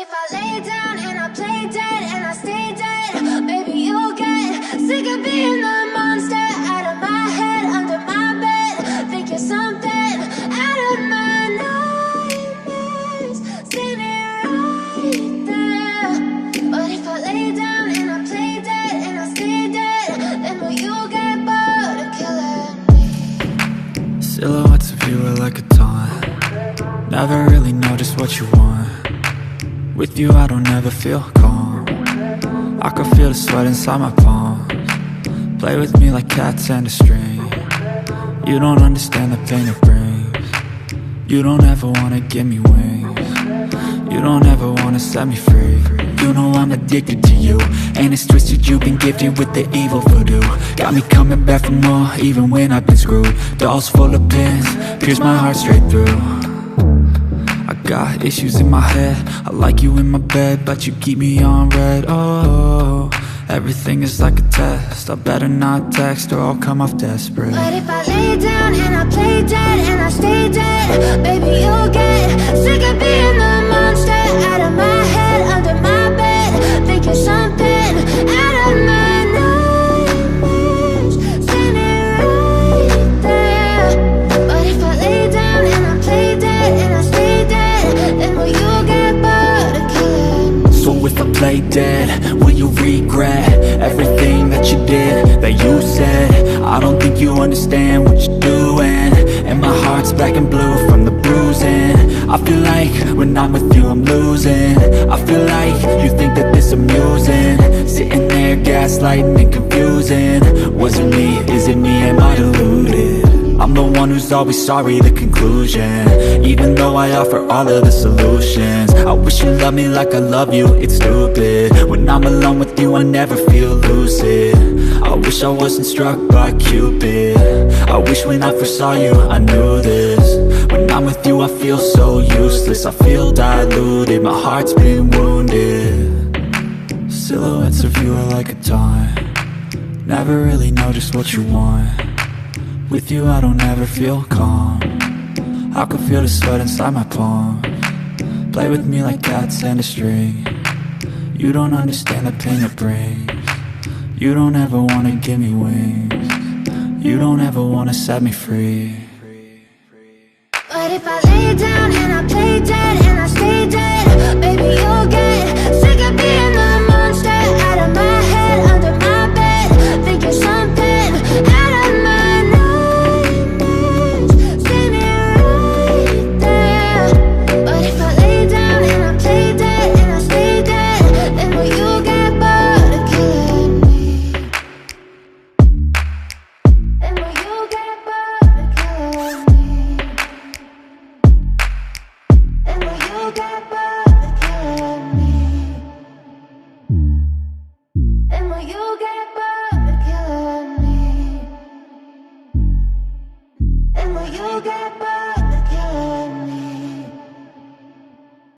if I lay down and I play dead and I stay dead, baby, you'll get sick of being the monster out of my head, under my bed. Think you're something out of my nightmares, standing right there. But if I lay down and I play dead and I stay dead, then will you get bored of killing me? Silhouettes of you are like a taunt. Never really know just what you want. With you I don't ever feel calm. I can feel the sweat inside my palms. Play with me like cats and a string. You don't understand the pain it brings. You don't ever wanna give me wings. You don't ever wanna set me free. You know I'm addicted to you, and it's twisted, you've been gifted with the evil voodoo. Got me coming back for more, even when I've been screwed. Dolls full of pins, pierce my heart straight through. I got issues in my head, I like you in my bed, but you keep me on red. Oh, everything is like a test, I better not text or I'll come off desperate. But if I lay down and I play dead and I stay dead, baby, you'll get sick of being the monster out of my head, under my bed. Think you're something out of my nightmares, standing right there. But if I lay down and I play dead and I stay dead, then will you get bored of killing me? So if I play dead, will you regret everything that you did, that you said? I don't think you understand what you're doing, and my heart's black and blue from the bruising. I feel like when I'm with you I'm losing. I feel like you think that this amusing, sitting there gaslighting and confusing. Was it me? Is it me? Am I deluded? I'm the one who's always sorry, the conclusion, even though I offer all of the solutions. I wish you loved me like I love you, it's stupid. When I'm alone with you I never feel lucid. I wish I wasn't struck by Cupid. I wish when I first saw you I knew this. When I'm with you I feel so useless, I feel diluted, my heart's been wounded. Silhouettes of you are like a taunt. Never really know just what you want. With you I don't ever feel calm. I can feel the sweat inside my palms. Play with me like cats and a string. You don't understand the pain it brings. You don't ever wanna give me wings. You don't ever wanna set me free. But if I lay down and I play dead